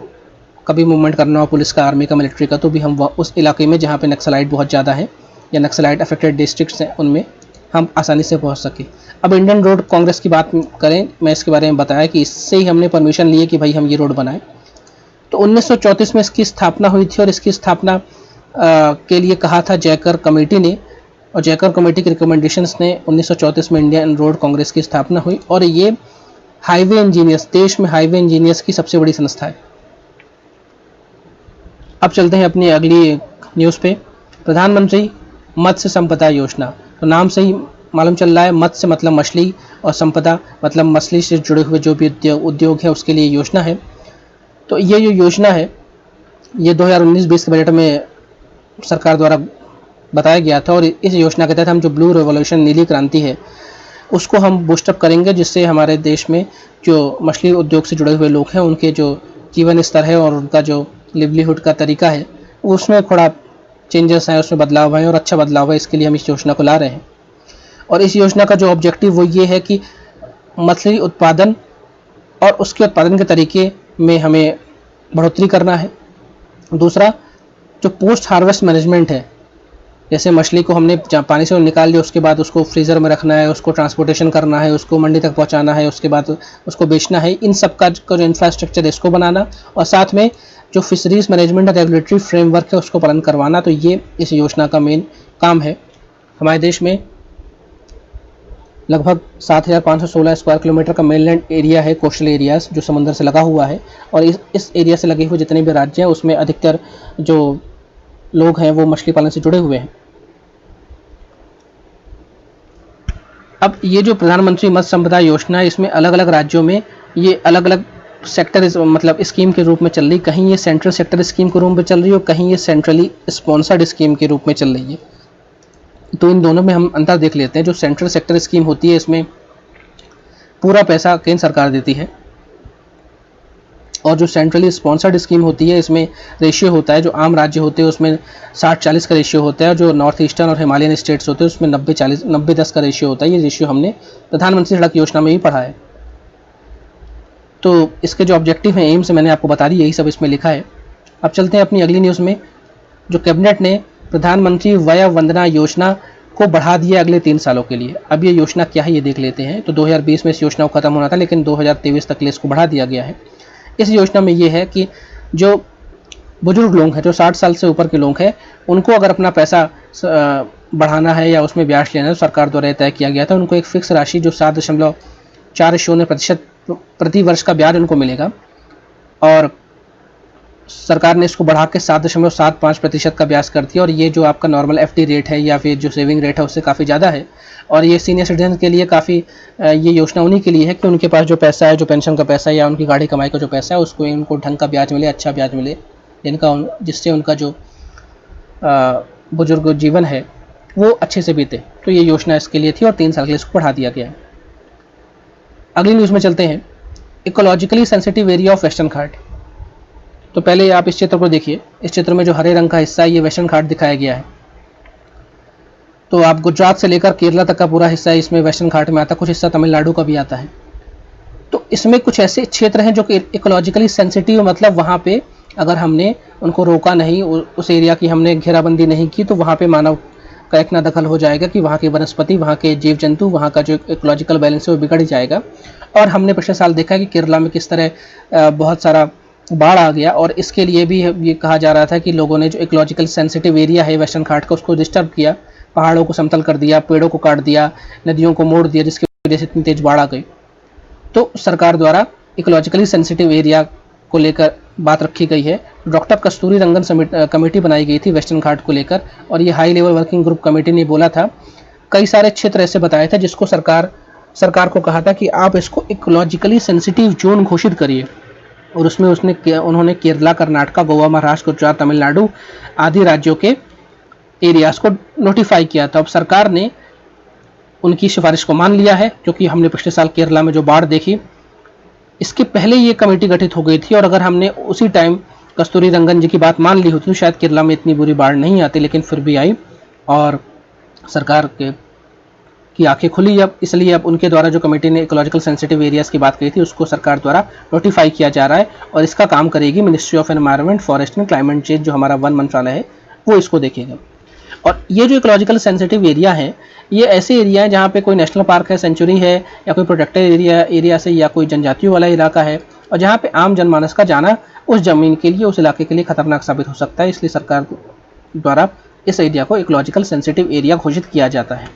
S1: कभी मूवमेंट करना हो पुलिस का, आर्मी का, मिलिट्री का, तो भी हम उस इलाके में जहाँ पे नक्सलाइट बहुत ज़्यादा है या नक्सलाइट अफेक्टेड डिस्ट्रिक्ट्स हैं उनमें हम आसानी से पहुंच सके। अब इंडियन रोड कांग्रेस की बात करें, मैं इसके बारे में बताया कि इससे ही हमने परमिशन लिए कि भाई हम ये रोड बनाएं। तो 1934 में इसकी स्थापना हुई थी और इसकी स्थापना के लिए कहा था जयकर कमेटी ने, और जयकर कमेटी के रिकमेंडेशंस ने 1934 में इंडियन रोड कांग्रेस की स्थापना हुई। और ये हाईवे इंजीनियर्स, देश में हाईवे इंजीनियर्स की सबसे बड़ी संस्था है। अब चलते हैं अपनी अगली न्यूज़ पे। प्रधानमंत्री मत्स्य संपदा योजना, तो नाम से ही मालूम चल रहा है, मत्स्य मतलब मछली और संपदा मतलब मछली से जुड़े हुए जो भी उद्योग है उसके लिए योजना है। तो ये जो योजना है ये 2019-20 के बजट में सरकार द्वारा बताया गया था। और इस योजना के तहत हम जो ब्लू रेवोल्यूशन, नीली क्रांति है, उसको हम बूस्टअप करेंगे, जिससे हमारे देश में जो मछली उद्योग से जुड़े हुए लोग हैं उनके जो जीवन स्तर है और उनका जो लिवलीहुड का तरीका है उसमें थोड़ा चेंजेस हैं, उसमें बदलाव है और अच्छा बदलाव है। इसके लिए हम इस योजना को ला रहे हैं। और इस योजना का जो ऑब्जेक्टिव वो ये है कि मछली उत्पादन और उसके उत्पादन के तरीके में हमें बढ़ोतरी करना है। दूसरा, जो पोस्ट हार्वेस्ट मैनेजमेंट है, जैसे मछली को हमने पानी से निकाल लिया, उसके बाद उसको फ्रीज़र में रखना है, उसको ट्रांसपोर्टेशन करना है, उसको मंडी तक पहुंचाना है, उसके बाद उसको बेचना है, इन सब का जो इंफ्रास्ट्रक्चर है इसको बनाना, और साथ में जो फिशरीज मैनेजमेंट रेगुलेटरी फ्रेमवर्क है उसको पालन करवाना। तो ये इस योजना का मेन काम है। हमारे देश में लगभग 7,516 स्क्वायर किलोमीटर का मेनलैंड एरिया है, कोस्टल एरियाज, जो समुद्र से लगा हुआ है। और इस एरिया से लगे हुए जितने भी राज्य हैं उसमें अधिकतर जो लोग हैं वो मछली पालन से जुड़े हुए हैं। अब ये जो प्रधानमंत्री मत्स्य संपदा योजना है, इसमें अलग अलग राज्यों में ये अलग अलग सेक्टर मतलब स्कीम के रूप में चल रही। कहीं ये सेंट्रल सेक्टर स्कीम के रूप में चल रही है और कहीं ये सेंट्रली स्पॉन्सर्ड स्कीम के रूप में चल रही है। तो इन दोनों में हम अंतर देख लेते हैं। जो सेंट्रल सेक्टर स्कीम होती है इसमें पूरा पैसा केंद्र सरकार देती है, और जो सेंट्रली स्पॉन्सर्ड स्कीम होती है इसमें रेशियो होता है, जो आम राज्य होते हैं उसमें 60-40 का रेशियो होता है, और जो नॉर्थ ईस्टर्न और हिमालयन स्टेट्स होते हैं उसमें 90-10 का रेशियो होता है। ये रेशियो हमने प्रधानमंत्री सड़क योजना में भी पढ़ा है। तो इसके जो ऑब्जेक्टिव हैं, एम्स मैंने आपको बता दी, यही सब इसमें लिखा है। अब चलते हैं अपनी अगली न्यूज़ में। जो कैबिनेट ने प्रधानमंत्री वय वंदना योजना को बढ़ा दिया अगले 3 सालों के लिए। अब ये योजना क्या है ये देख लेते हैं। तो 2020 में इस योजना को खत्म होना था, लेकिन 2023 तक के लिए इसको बढ़ा दिया गया है। इस योजना में ये है कि जो बुजुर्ग लोग हैं, जो 60 साल से ऊपर के लोग हैं, उनको अगर अपना पैसा बढ़ाना है या उसमें ब्याज लेना है, तो सरकार द्वारा तय किया गया था। उनको एक फिक्स राशि जो 7.40% प्रति वर्ष का ब्याज उनको मिलेगा, और सरकार ने इसको बढ़ा के 7.75% का ब्याज कर दिया। और ये जो आपका नॉर्मल एफडी रेट है या फिर जो सेविंग रेट है उससे काफ़ी ज़्यादा है। और ये सीनियर सिटीजन के लिए काफ़ी ये योजना उन्हीं के लिए है कि उनके पास जो पैसा है, जो पेंशन का पैसा है या उनकी गाड़ी कमाई का जो पैसा है, उसको इनको ढंग का ब्याज मिले, अच्छा ब्याज मिले, जिससे उनका जो बुजुर्ग जीवन है वो अच्छे से बीते। तो ये योजना इसके लिए थी और 3 साल के लिए इसको बढ़ा दिया गया है। अगली न्यूज़ में चलते हैं। Ecologically sensitive area of Western Ghat. तो पहले आप इस चित्र को देखिए। इस चित्र में जो हरे रंग का हिस्सा है ये वेस्टर्न घाट दिखाया गया है। तो आप गुजरात से लेकर केरला तक का पूरा हिस्सा इसमें वेस्टर्न घाट में आता है, कुछ हिस्सा तमिलनाडु का भी आता है। तो इसमें कुछ ऐसे क्षेत्र हैं जो कि इकोलॉजिकली सेंसिटिव, मतलब वहाँ पे अगर हमने उनको रोका नहीं, उस एरिया की हमने घेराबंदी नहीं की, तो वहाँ पे मानव का इतना दखल हो जाएगा कि वहाँ की वनस्पति, वहाँ के जीव जंतु, वहाँ का जो इकोलॉजिकल बैलेंस है वो बिगड़ जाएगा। और हमने पिछले साल देखा है कि केरला में किस तरह बहुत सारा बाढ़ आ गया, और इसके लिए भी ये कहा जा रहा था कि लोगों ने जो इकोलॉजिकल सेंसिटिव एरिया है वेस्टर्न घाट का उसको डिस्टर्ब किया, पहाड़ों को समतल कर दिया, पेड़ों को काट दिया, नदियों को मोड़ दिया, जिसकी वजह से इतनी तेज बाढ़ आ गई। तो सरकार द्वारा इकोलॉजिकली सेंसिटिव एरिया को लेकर बात रखी गई है। डॉक्टर कस्तूरी रंगन कमेटी बनाई गई थी वेस्टर्न घाट को लेकर, और ये high level working group committee ने बोला था, कई सारे क्षेत्र ऐसे बताए थे जिसको सरकार को कहा था कि आप इसको इकोलॉजिकली सेंसिटिव जोन घोषित करिए। और उसमें उन्होंने केरला, कर्नाटक, गोवा, महाराष्ट्र, गुजरात, तमिलनाडु आदि राज्यों के एरियाज को नोटिफाई किया था। अब सरकार ने उनकी सिफारिश को मान लिया है, क्योंकि हमने पिछले साल केरला में जो बाढ़ देखी, इसके पहले ये कमेटी गठित हो गई थी, और अगर हमने उसी टाइम कस्तूरी रंगन जी की बात मान ली होती तो शायद केरला में इतनी बुरी बाढ़ नहीं आती, लेकिन फिर भी आई और सरकार की आंखें खुली। अब इसलिए अब उनके द्वारा जो कमेटी ने इकोलॉजिकल सेंसिटिव एरियाज़ की बात कही थी उसको सरकार द्वारा नोटिफाई किया जा रहा है, और इसका काम करेगी ministry of environment, forest and climate change, जो हमारा वन मंत्रालय है वो इसको देखेगा। और ये जो इकोलॉजिकल सेंसिटिव एरिया है, ये ऐसे एरिया है जहाँ पे कोई नेशनल पार्क है, सेंचुरी है, या कोई प्रोटेक्टेड एरिया से, या कोई जनजातियों वाला इलाका है, और जहाँ पे आम जनमानस का जाना उस जमीन के लिए, उस इलाके के लिए खतरनाक साबित हो सकता है। इसलिए सरकार द्वारा इस एरिया को इकोलॉजिकल सेंसिटिव एरिया घोषित किया जाता है।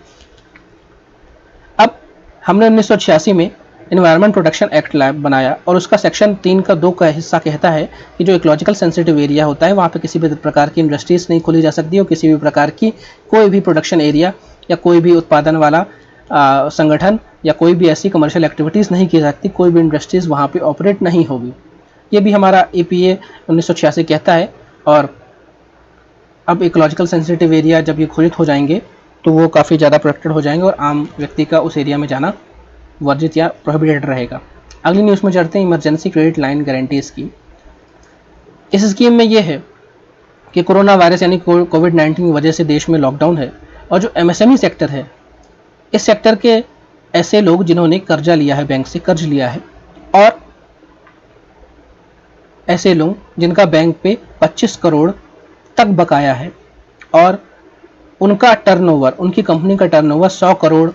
S1: अब हमने 1986 में एनवायरनमेंट प्रोटेक्शन एक्ट बनाया, और उसका सेक्शन 3 का 2 का हिस्सा कहता है कि जो इकोलॉजिकल सेंसिटिव एरिया होता है वहाँ पे किसी भी प्रकार की इंडस्ट्रीज नहीं खोली जा सकती, और किसी भी प्रकार की कोई भी प्रोडक्शन एरिया या कोई भी उत्पादन वाला संगठन या कोई भी ऐसी कमर्शियल एक्टिविटीज़ नहीं की जा सकती, कोई भी इंडस्ट्रीज़ वहाँ पे ऑपरेट नहीं होगी। ये भी हमारा EPA 1986 कहता है। और अब इकोलॉजिकल सेंसिटिव एरिया जब ये घोषित हो जाएंगे तो वो काफ़ी ज़्यादा प्रोटेक्टेड हो जाएंगे, और आम व्यक्ति का उस एरिया में जाना वर्जित या प्रोहिबिटेड रहेगा। अगली न्यूज़ में चलते हैं, emergency credit line guarantee scheme. इस स्कीम में ये है कि कोरोना वायरस यानी कोविड-19 की वजह से देश में लॉकडाउन है और जो एमएसएमई सेक्टर है, इस सेक्टर के ऐसे लोग जिन्होंने कर्जा लिया है, बैंक से कर्ज लिया है, और ऐसे लोग जिनका बैंक पे 25 करोड़ तक बकाया है और उनका टर्नओवर, उनकी कंपनी का टर्नओवर 100 करोड़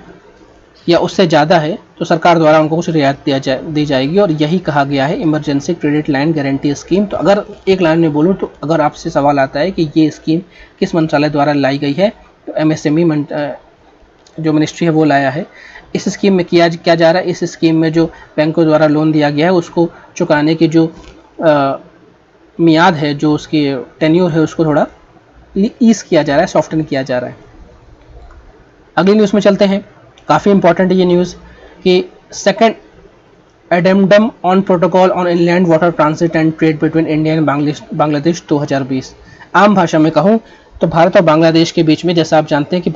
S1: या उससे ज़्यादा है, तो सरकार द्वारा उनको कुछ रियायत दी जाएगी। और यही कहा गया है emergency credit line guarantee scheme. तो अगर एक लाइन में बोलूँ तो अगर आपसे सवाल आता है कि ये स्कीम किस मंत्रालय द्वारा लाई गई है, तो एमएसएमई जो मिनिस्ट्री है वो लाया है। इस स्कीम में क्या जा रहा है, इस स्कीम में जो बैंकों द्वारा लोन दिया गया है उसको चुकाने की जो मियाद है, जो उसकी टेन्योर है, उसको थोड़ा ईज किया जा रहा है, सॉफ्टन किया जा रहा है। अगली न्यूज़ में चलते हैं। काफ़ी इंपॉर्टेंट है ये न्यूज़ कि second addendum on protocol on inland water transit and trade between India and Bangladesh 2020। आम भाषा में कहूँ तो भारत और बांग्लादेश के बीच में, जैसा आप जानते हैं कि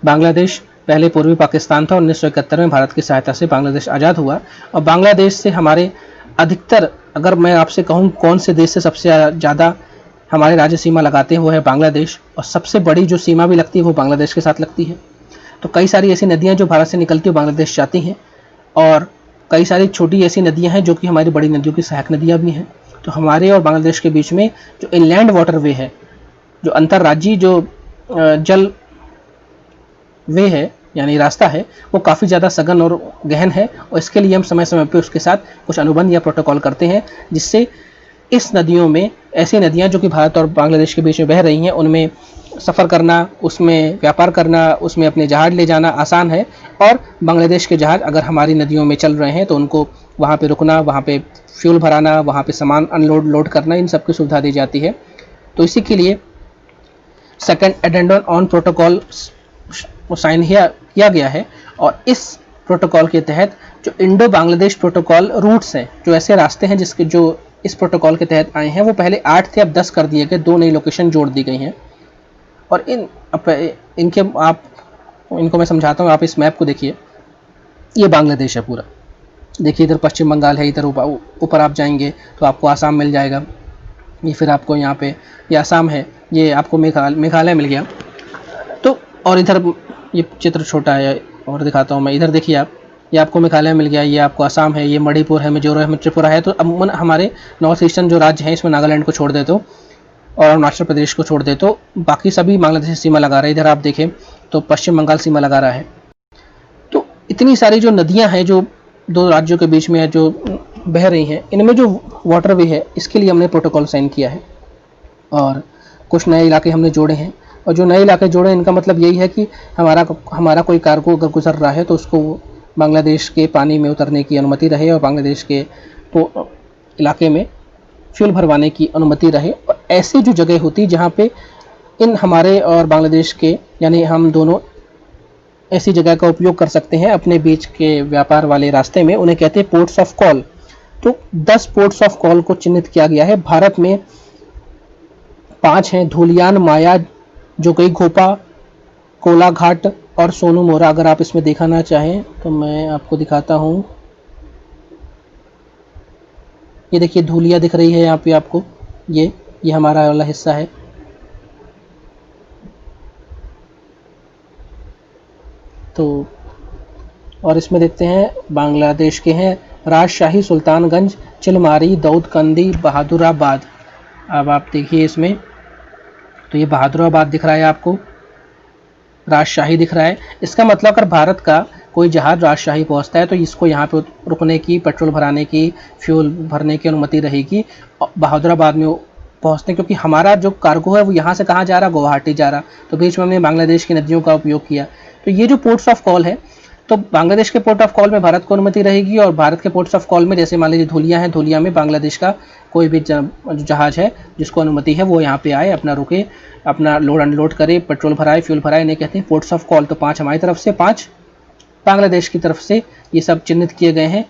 S1: बांग्लादेश पहले पूर्वी पाकिस्तान था। 1971 में भारत की सहायता से बांग्लादेश आज़ाद हुआ और बांग्लादेश से हमारे अधिकतर, अगर मैं आपसे कहूँ कौन से देश से सबसे ज़्यादा हमारे राज्य सीमा लगाते हैं, वो है बांग्लादेश, और सबसे बड़ी जो सीमा भी लगती है वो बांग्लादेश के साथ लगती है। तो कई सारी ऐसी नदियाँ जो भारत से निकलती है बांग्लादेश जाती हैं, और कई सारी छोटी ऐसी नदियाँ हैं जो कि हमारी बड़ी नदियों की सहायक नदियाँ भी हैं। तो हमारे और बांग्लादेश के बीच में जो इनलैंड वाटरवे है, जो अंतर्राज्यीय जो जल वे है यानी रास्ता है, वो काफ़ी ज़्यादा सघन और गहन है, और इसके लिए हम समय समय पर उसके साथ कुछ अनुबंध या प्रोटोकॉल करते हैं, जिससे इस नदियों में, ऐसी नदियाँ जो कि भारत और बांग्लादेश के बीच में बह रही हैं, उनमें सफ़र करना, उसमें व्यापार करना, उसमें अपने जहाज़ ले जाना आसान है। और बांग्लादेश के जहाज़ अगर हमारी नदियों में चल रहे हैं तो उनको वहाँ पे रुकना, वहाँ पे फ्यूल भराना, वहाँ पे सामान अनलोड लोड करना, इन सब की सुविधा दी जाती है। तो इसी के लिए second addendum on protocol sign किया गया है, और इस प्रोटोकॉल के तहत जो इंडो बांग्लादेश प्रोटोकॉल रूट्स हैं, जो ऐसे रास्ते हैं जिसके जो इस प्रोटोकॉल के तहत आए हैं, वो पहले 8 थे, अब 10 कर दिए गए, 2 नई लोकेशन जोड़ दी गई हैं। और इनको मैं समझाता हूँ, आप इस मैप को देखिए। ये बांग्लादेश है पूरा, देखिए इधर पश्चिम बंगाल है, इधर ऊपर आप जाएंगे तो आपको आसाम मिल जाएगा, ये फिर आपको यहाँ पे ये आसाम है, ये आपको मेघालय मिल गया। तो और इधर ये चित्र छोटा है और दिखाता हूँ मैं, इधर देखिए आप, ये आपको मेघालय मिल गया, ये आपको असम है, ये मणिपुर है, मिजोरम है, त्रिपुरा है। तो अमूमन हमारे नॉर्थ ईस्टर्न जो राज्य हैं, इसमें नागालैंड को छोड़ दे तो और अरुणाचल प्रदेश को छोड़ दे तो बाकी सभी बांग्लादेश से सीमा लगा रहे हैं। इधर आप देखें तो पश्चिम बंगाल सीमा लगा रहा है। तो इतनी सारी जो नदियाँ हैं जो 2 राज्यों के बीच में है, जो बह रही हैं, इनमें जो वाटरवे है, इसके लिए हमने प्रोटोकॉल साइन किया है और कुछ नए इलाके हमने जोड़े हैं। और जो नए इलाके जोड़े हैं, इनका मतलब यही है कि हमारा कोई कार्गो अगर गुजर रहा है तो उसको बांग्लादेश के पानी में उतरने की अनुमति रहे और बांग्लादेश के तो इलाके में फ्यूल भरवाने की अनुमति रहे। और ऐसे जो जगह होती जहाँ पे इन हमारे और बांग्लादेश के, यानी हम दोनों ऐसी जगह का उपयोग कर सकते हैं अपने बीच के व्यापार वाले रास्ते में, उन्हें कहते हैं पोर्ट्स ऑफ कॉल। तो 10 पोर्ट्स ऑफ कॉल को चिन्हित किया गया है। भारत में 5 हैं, धुलियान, माया, जोगीघोपा, कोलाघाट और सोनू मोरा। अगर आप इसमें दिखाना चाहें तो मैं आपको दिखाता हूँ। ये देखिए धूलिया दिख रही है यहाँ पे आपको, ये हमारा वाला हिस्सा है। तो और इसमें देखते हैं बांग्लादेश के हैं राजशाही, सुल्तानगंज, चिलमारी, दाऊदकंदी, बहादुराबाद। अब आप देखिए इसमें तो ये बहादुराबाद दिख रहा है आपको, राजशाही दिख रहा है। इसका मतलब अगर भारत का कोई जहाज राजशाही पहुंचता है तो इसको यहाँ पे रुकने की, पेट्रोल भराने की, फ्यूल भरने की अनुमति रहेगी बहादुराबाद में पहुंचने, क्योंकि हमारा जो कार्गो है वो यहाँ से कहाँ जा रहा, गुवाहाटी जा रहा। तो बीच में हमने बांग्लादेश की नदियों का उपयोग किया। तो ये जो पोर्ट्स ऑफ कॉल है, तो बांग्लादेश के पोर्ट ऑफ कॉल में भारत को अनुमति रहेगी और भारत के पोर्ट्स ऑफ कॉल में, जैसे मान लीजिए धुलिया है, धुलिया में बांग्लादेश का कोई भी जहाज है जिसको अनुमति है वो यहाँ पे आए, अपना रुके, अपना लोड अनलोड करे, पेट्रोल भराए, फ्यूल भराए, इन्हें कहते हैं पोर्ट्स ऑफ कॉल। तो 5 हमारी तरफ से, 5 बांग्लादेश की तरफ से, ये सब चिन्हित किए गए हैं।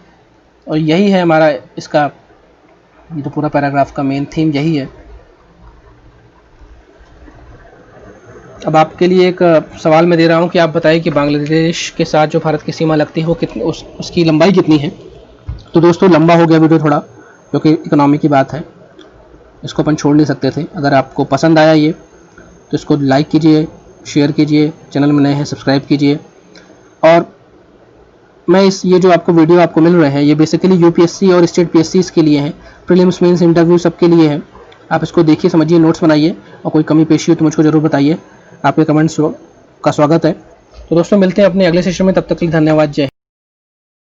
S1: और यही है हमारा इसका, ये तो पूरा पैराग्राफ का मेन थीम यही है। अब आपके लिए एक सवाल मैं दे रहा हूँ कि आप बताइए कि बांग्लादेश के साथ जो भारत की सीमा लगती है वो कितनी, उसकी लंबाई कितनी है। तो दोस्तों लंबा हो गया वीडियो थोड़ा, क्योंकि इकोनॉमी की बात है, इसको अपन छोड़ नहीं सकते थे। अगर आपको पसंद आया ये तो इसको लाइक कीजिए, शेयर कीजिए, चैनल में नए हैं सब्सक्राइब कीजिए। और मैं ये जो आपको वीडियो आपको मिल रहे हैं ये बेसिकली यूपीएससी और स्टेट पीएससी के लिए हैं, प्रीलिम्स मेंस इंटरव्यू सबके लिए है। आप इसको देखिए, समझिए, नोट्स बनाइए और कोई कमी पेशी हो तो मुझको ज़रूर बताइए। आपके कमेंट्स का स्वागत है। तो दोस्तों मिलते हैं अपने अगले सेशन में, तब तक के लिए धन्यवाद। जय